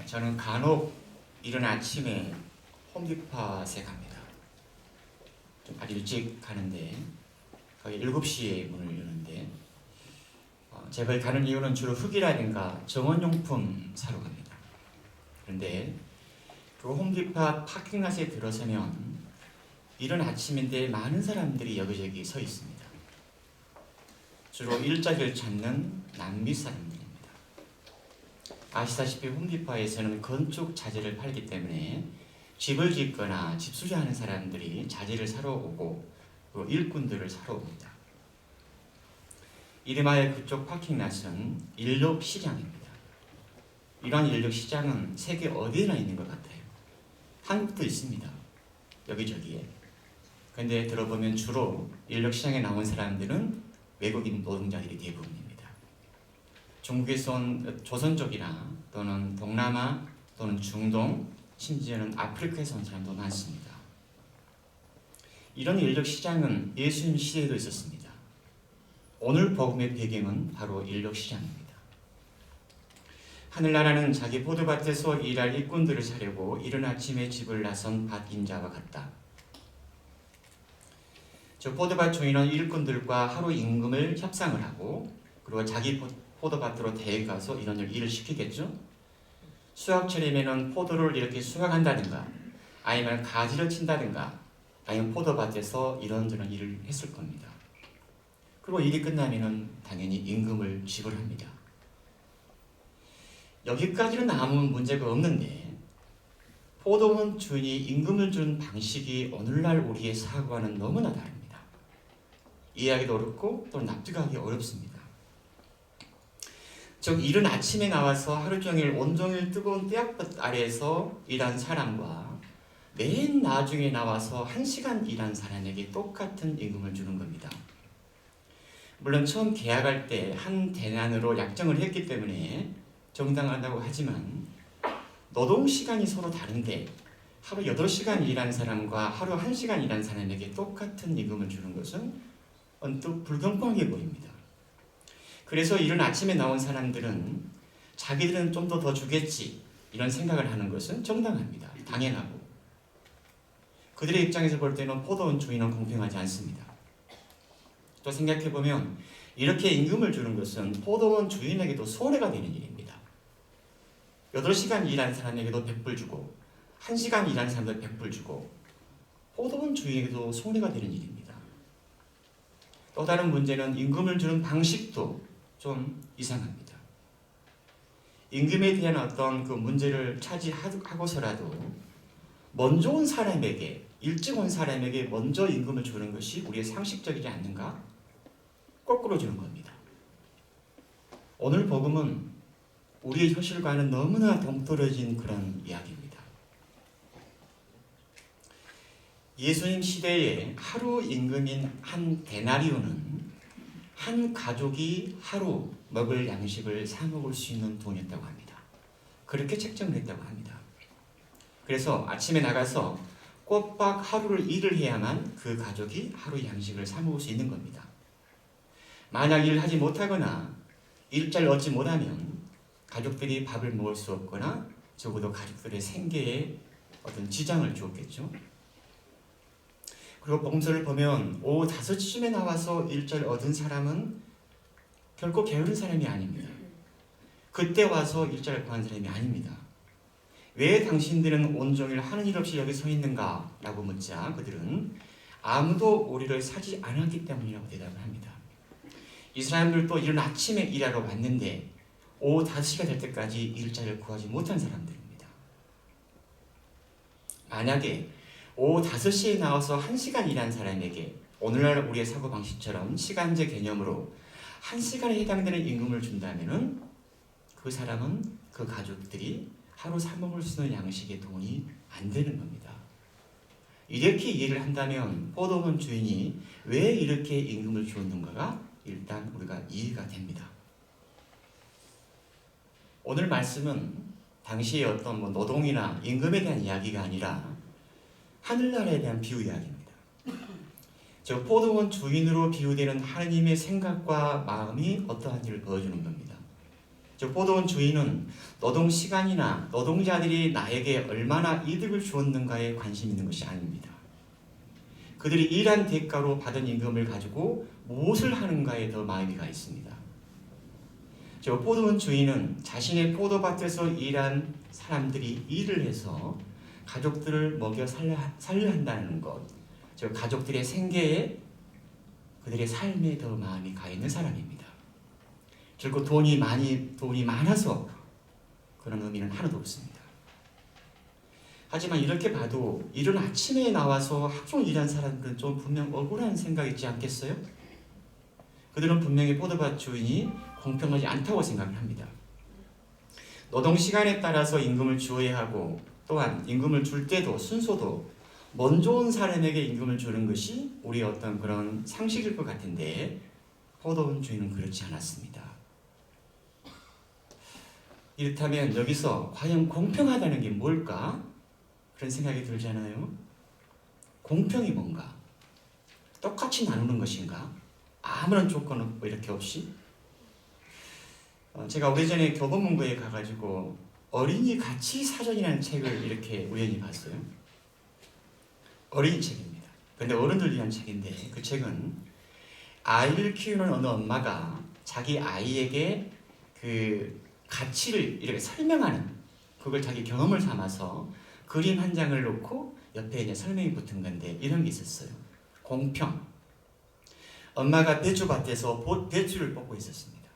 저는 간혹 이른 아침에 홈디팟에 갑니다. 좀 아주 일찍 가는데 거의 7시에 문을 여는데 제가 가는 이유는 주로 흙이라든가 정원용품 사러 갑니다. 그런데 그 홈디팟 파킹랏에 들어서면 이른 아침인데 많은 사람들이 여기저기 서 있습니다. 주로 일자리를 찾는 낭비 사람들입니다. 아시다시피 홈디팟에서는 건축 자재를 팔기 때문에 집을 짓거나 집 수리하는 사람들이 자재를 사러 오고 또 일꾼들을 사러 옵니다. 이름하여 그쪽 파킹랏은 인력 시장입니다. 이러한 인력 시장은 세계 어디에나 있는 것 같아요. 한국도 있습니다. 여기저기에. 그런데 들어보면 주로 인력 시장에 나온 사람들은 외국인 노동자들이 대부분입니다. 중국에서 온 조선족이나 또는 동남아 또는 중동, 심지어는 아프리카에서 온 사람도 많습니다. 이런 인력 시장은 예수님 시대에도 있었습니다. 오늘 복음의 배경은 바로 인력 시장입니다. 하늘나라는 자기 포도밭에서 일할 일꾼들을 사려고 이른 아침에 집을 나선 밭 인자와 같다. 저 포도밭 주인은 일꾼들과 하루 임금을 협상을 하고 그리고 자기 포도밭으로 데려가서 이런 일을 시키겠죠. 수확철이면 포도를 이렇게 수확한다든가 아니면 가지를 친다든가 아니면 포도밭에서 이런저런 일을 했을 겁니다. 그리고 일이 끝나면 당연히 임금을 지불합니다. 여기까지는 아무 문제가 없는데 포도원 주인이 임금을 준 방식이 오늘날 우리의 사고와는 너무나 다릅니다. 이해하기도 어렵고 또 납득하기 어렵습니다. 즉 이른 아침에 나와서 하루 종일 온종일 뜨거운 떼약볕 아래에서 일한 사람과 맨 나중에 나와서 1시간 일한 사람에게 똑같은 임금을 주는 겁니다. 물론 처음 계약할 때 한 데나리온으로 약정을 했기 때문에 정당하다고 하지만 노동시간이 서로 다른데 하루 8시간 일한 사람과 하루 1시간 일한 사람에게 똑같은 임금을 주는 것은 언뜻 불공평해 보입니다. 그래서 이른 아침에 나온 사람들은 자기들은 좀 더 주겠지 이런 생각을 하는 것은 정당합니다. 당연하고 그들의 입장에서 볼 때는 포도원 주인은 공평하지 않습니다. 또 생각해보면 이렇게 임금을 주는 것은 포도원 주인에게도 손해가 되는 일입니다. 8시간 일한 사람에게도 100불 주고 1시간 일한 사람도 100불 주고 포도원 주인에게도 손해가 되는 일입니다. 또 다른 문제는 임금을 주는 방식도 좀 이상합니다. 임금에 대한 어떤 그 문제를 차지하고서라도 먼저 온 사람에게 일찍 온 사람에게 먼저 임금을 주는 것이 우리의 상식적이지 않는가? 거꾸로 주는 겁니다. 오늘 복음은 우리의 현실과는 너무나 동떨어진 그런 이야기입니다. 예수님 시대에 하루 임금인 한 데나리온은 한 가족이 하루 먹을 양식을 사 먹을 수 있는 돈이었다고 합니다. 그렇게 책정을 했다고 합니다. 그래서 아침에 나가서 꼬박 하루를 일을 해야만 그 가족이 하루 양식을 사 먹을 수 있는 겁니다. 만약 일을 하지 못하거나 일자를 얻지 못하면 가족들이 밥을 먹을 수 없거나 적어도 가족들의 생계에 어떤 지장을 주었겠죠. 그리고 복음서를 보면 오후 5시쯤에 나와서 일자를 얻은 사람은 결코 게으른 사람이 아닙니다. 그때 와서 일자를 구한 사람이 아닙니다. 왜 당신들은 온종일 하는 일 없이 여기 서 있는가? 라고 묻자 그들은 아무도 우리를 사지 않았기 때문이라고 대답을 합니다. 이 사람들도 이른 아침에 일하러 왔는데 오후 5시가 될 때까지 일자리를 구하지 못한 사람들입니다. 만약에 오후 5시에 나와서 1시간 일한 사람에게 오늘날 우리의 사고방식처럼 시간제 개념으로 1시간에 해당되는 임금을 준다면 그 사람은 그 가족들이 하루 사 먹을 수 있는 양식의 돈이 안 되는 겁니다. 이렇게 이해를 한다면 포도원 주인이 왜 이렇게 임금을 주었는가가 일단 우리가 이해가 됩니다. 오늘 말씀은 당시의 어떤 노동이나 임금에 대한 이야기가 아니라 하늘나라에 대한 비유 이야기입니다. 저 포도원 주인으로 비유되는 하나님의 생각과 마음이 어떠한지를 보여주는 겁니다. 저 포도원 주인은 노동 시간이나 노동자들이 나에게 얼마나 이득을 주었는가에 관심 있는 것이 아닙니다. 그들이 일한 대가로 받은 임금을 가지고 무엇을 하는가에 더 마음이 가 있습니다. 저 포도원 주인은 자신의 포도밭에서 일한 사람들이 일을 해서 가족들을 먹여 살려야 한다는 것, 저 가족들의 생계에 그들의 삶에 더 마음이 가 있는 사람입니다. 결국 돈이 많아서 그런 의미는 하나도 없습니다. 하지만 이렇게 봐도 이른 아침에 나와서 하루 종일 일한 사람들은 좀 분명 억울한 생각이 있지 않겠어요? 그들은 분명히 포도밭 주인이 공평하지 않다고 생각을 합니다. 노동 시간에 따라서 임금을 주어야 하고 또한 임금을 줄 때도 순서도 먼저 온 사람에게 임금을 주는 것이 우리의 어떤 그런 상식일 것 같은데 포도원 주인은 그렇지 않았습니다. 이렇다면 여기서 과연 공평하다는 게 뭘까? 그런 생각이 들잖아요. 공평이 뭔가? 똑같이 나누는 것인가? 아무런 조건 없고 이렇게 없이? 제가 오래전에 교보문고에 가가지고 어린이 가치 사전이라는 책을 이렇게 우연히 봤어요. 어린이 책입니다. 근데 어른들 위한 책인데 그 책은 아이를 키우는 어느 엄마가 자기 아이에게 그 가치를 이렇게 설명하는 그걸 자기 경험을 삼아서 그림 한 장을 놓고 옆에 이제 설명이 붙은 건데 이런 게 있었어요. 공평. 엄마가 배추밭에서 배추를 뽑고 있었습니다.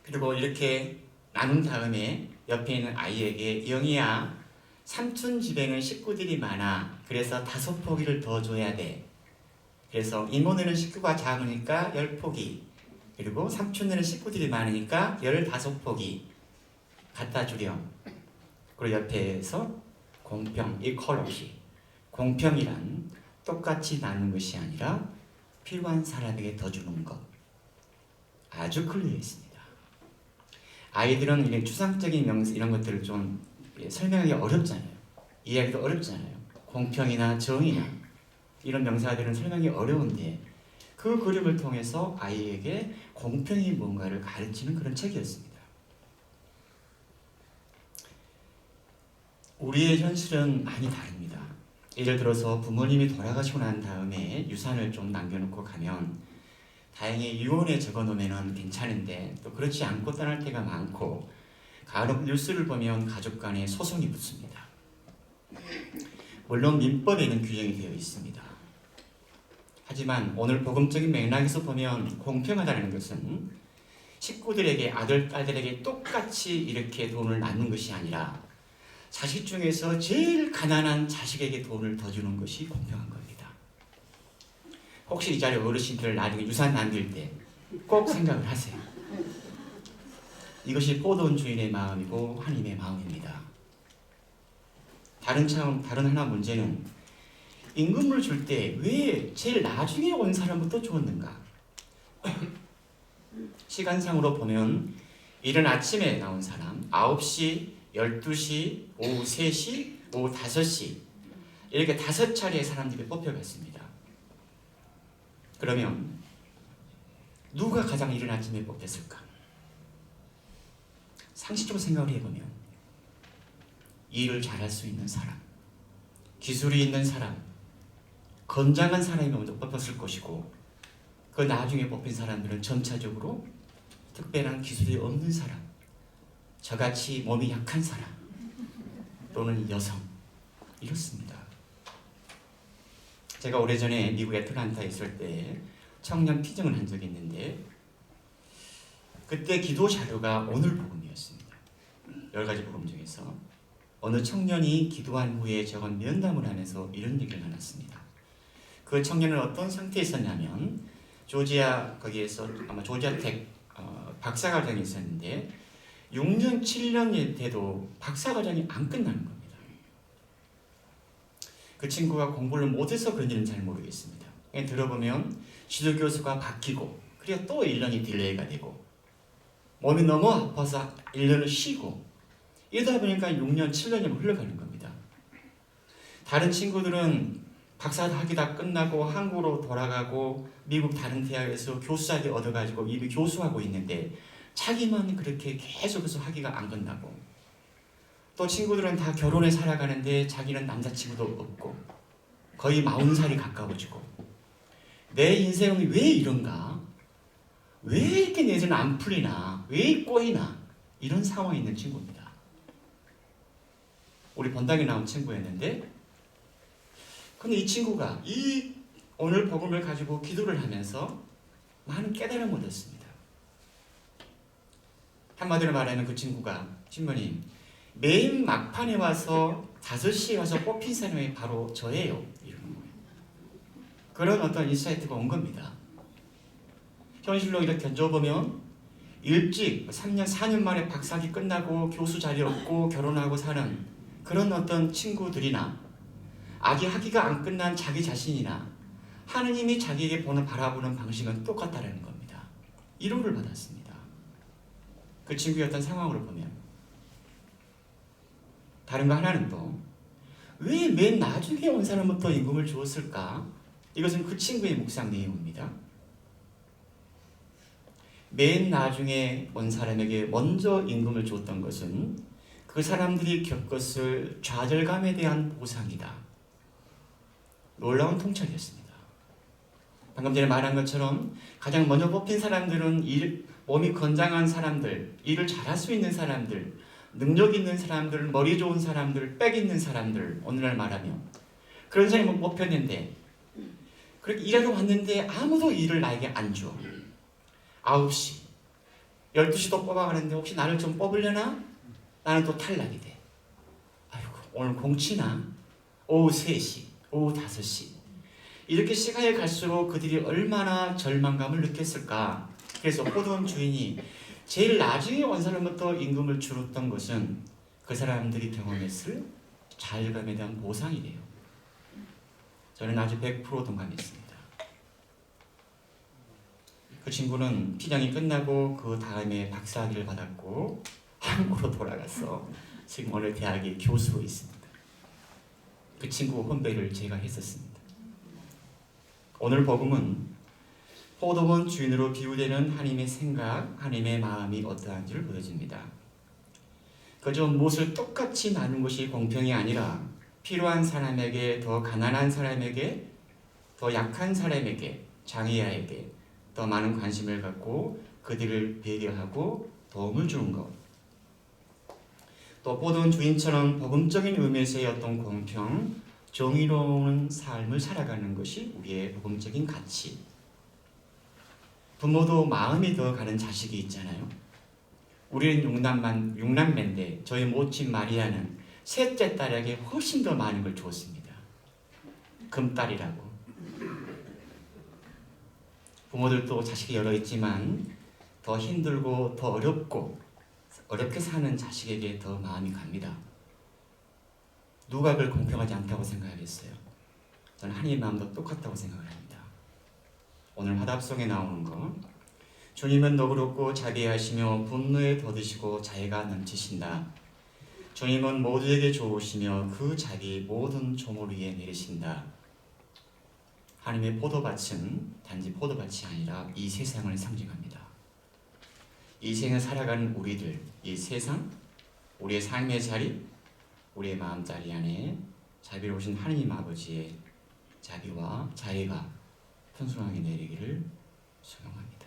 그리고 이렇게 나눈 다음에 옆에 있는 아이에게 영희야, 삼촌 집에는 식구들이 많아. 그래서 5포기를 더 줘야 돼. 그래서 이모네는 식구가 작으니까 10포기. 그리고 삼촌네는 식구들이 많으니까 15포기 갖다 주렴. 그리고 옆에서 공평, 이퀄리티. 공평이란 똑같이 나누는 것이 아니라 필요한 사람에게 더 주는 것. 아주 클리어했습니다. 아이들은 이런 추상적인 명사 이런 것들을 좀 설명하기 어렵잖아요. 이해하기도 어렵잖아요. 공평이나 정의나 이런 명사들은 설명이 어려운데 그 그림을 통해서 아이에게 공평이 뭔가를 가르치는 그런 책이었습니다. 우리의 현실은 많이 다릅니다. 예를 들어서 부모님이 돌아가시고 난 다음에 유산을 좀 남겨놓고 가면 다행히 유언에 적어놓으면 괜찮은데 또 그렇지 않고 떠날 때가 많고 간혹 뉴스를 보면 가족 간에 소송이 붙습니다. 물론 민법에는 규정이 되어 있습니다. 하지만 오늘 복음적인 맥락에서 보면 공평하다는 것은 식구들에게 아들, 딸들에게 똑같이 이렇게 돈을 나누는 것이 아니라 자식 중에서 제일 가난한 자식에게 돈을 더 주는 것이 공평한 겁니다. 혹시 이 자리에 어르신들 나중에 유산 남길 때 꼭 생각을 하세요. 이것이 포도원 주인의 마음이고 하나님의 마음입니다. 다른 하나 문제는 임금을 줄 때 왜 제일 나중에 온 사람부터 주었는가? 시간상으로 보면 이른 아침에 나온 사람 9시, 12시, 오후 3시, 오후 5시 이렇게 5차례의 사람들이 뽑혀갔습니다. 그러면 누가 가장 이른 아침에 뽑혔을까? 상식적으로 생각을 해보면 일을 잘할 수 있는 사람, 기술이 있는 사람, 건장한 사람이 먼저 뽑혔을 것이고 그 나중에 뽑힌 사람들은 점차적으로 특별한 기술이 없는 사람, 저같이 몸이 약한 사람 또는 여성 이렇습니다. 제가 오래전에 미국 애틀랜타에 있을 때 청년 피정을 한 적이 있는데 그때 기도 자료가 오늘 복음이었습니다. 10가지 복음 중에서 어느 청년이 기도한 후에 적은 면담을 하면서 이런 얘기를 나눴습니다. 그 청년은 어떤 상태에 있었냐면 조지아 거기에서 아마 조지아텍 박사과정이 있었는데 6년 7년이 돼도 박사과정이 안 끝나는 겁니다. 그 친구가 공부를 못해서 그런지는 잘 모르겠습니다. 들어보면 지도교수가 바뀌고 그리고 또 1년이 딜레이가 되고 몸이 너무 아파서 1년을 쉬고 이러다 보니까 6년 7년이 흘러가는 겁니다. 다른 친구들은 박사학위 다 끝나고 한국으로 돌아가고 미국 다른 대학에서 교수학위 얻어가지고 이미 교수하고 있는데 자기만 그렇게 계속해서 하기가 안 끝나고, 또 친구들은 다 결혼해 살아가는데 자기는 남자친구도 없고 거의 40살이 가까워지고, 내 인생은 왜 이런가? 왜 이렇게 내 인생은 안 풀리나? 왜 꼬이나? 이런 상황에 있는 친구입니다. 우리 본당에 나온 친구였는데, 근데 이 친구가 이 오늘 복음을 가지고 기도를 하면서 많은 깨달음을 얻었습니다. 한마디로 말하면 그 친구가, 신부님, 메인 막판에 와서 5시에 와서 뽑힌 사람이 바로 저예요. 이러는 거예요. 그런 어떤 인사이트가 온 겁니다. 현실로 이렇게 던져보면 일찍 3년, 4년 만에 박사학위 끝나고 교수 자리 얻고 결혼하고 사는 그런 어떤 친구들이나, 아직 학위가 안 끝난 자기 자신이나, 하느님이 자기에게 바라보는 방식은 똑같다는 겁니다. 위로를 받았습니다. 그 친구의 어떤 상황으로 보면. 다른 거 하나는 또, 왜 맨 나중에 온 사람부터 임금을 주었을까? 이것은 그 친구의 묵상 내용입니다. 맨 나중에 온 사람에게 먼저 임금을 주었던 것은 그 사람들이 겪었을 좌절감에 대한 보상이다. 놀라운 통찰이었습니다. 방금 전에 말한 것처럼 가장 먼저 뽑힌 사람들은 몸이 건장한 사람들, 일을 잘할 수 있는 사람들, 능력 있는 사람들, 머리 좋은 사람들, 빽 있는 사람들, 오늘날 말하면 그런 사람이 뽑혔는데, 그렇게 일하러 왔는데 아무도 일을 나에게 안 줘. 9시, 12시도 뽑아가는데 혹시 나를 좀 뽑으려나? 나는 또 탈락이 돼. 아이고, 오늘 공치나? 오후 3시, 오후 5시. 이렇게 시간이 갈수록 그들이 얼마나 절망감을 느꼈을까. 그래서 포도원 주인이 제일 나중에 온 사람부터 임금을 줄였던 것은 그 사람들이 경험했을 자율감에 대한 보상이래요. 저는 아주 100% 동감했습니다. 그 친구는 피장이 끝나고 그 다음에 박사학위를 받았고 한국으로 돌아가서 지금 오늘 대학의 교수로 있습니다. 그 친구 혼배를 제가 했었습니다. 오늘 복음은 포도원 주인으로 비유되는 하나님의 생각, 하나님의 마음이 어떠한지를 보여줍니다. 그저 무엇을 똑같이 나눈 것이 공평이 아니라 필요한 사람에게, 더 가난한 사람에게, 더 약한 사람에게, 장애아에게 더 많은 관심을 갖고 그들을 배려하고 도움을 주는 것. 또 포도원 주인처럼 복음적인 의미에서의 어떤 공평, 정의로운 삶을 살아가는 것이 우리의 복음적인 가치. 부모도 마음이 더 가는 자식이 있잖아요. 우리는 육남매인데 저희 모친 마리아는 셋째 딸에게 훨씬 더 많은 걸 주었습니다. 금딸이라고. 부모들도 자식이 여러 있지만 더 힘들고 더 어렵게 사는 자식에게 더 마음이 갑니다. 누가 그걸 공평하지 않다고 생각하겠어요? 저는 하나님의 마음도 똑같다고 생각을 합니다. 오늘 화답송에 나오는 거, 주님은 너그럽고 자비하시며 분노에 더디시고 자애가 넘치신다. 주님은 모두에게 좋으시며 그 자비 모든 조물 위에 내리신다. 하나님의 포도밭은 단지 포도밭이 아니라 이 세상을 상징합니다. 이 세상을 살아가는 우리들, 이 세상, 우리의 삶의 자리, 우리의 마음자리 안에 자비로우신 하나님 아버지의 자비와 자애가 풍성하게 내리기를 소망합니다.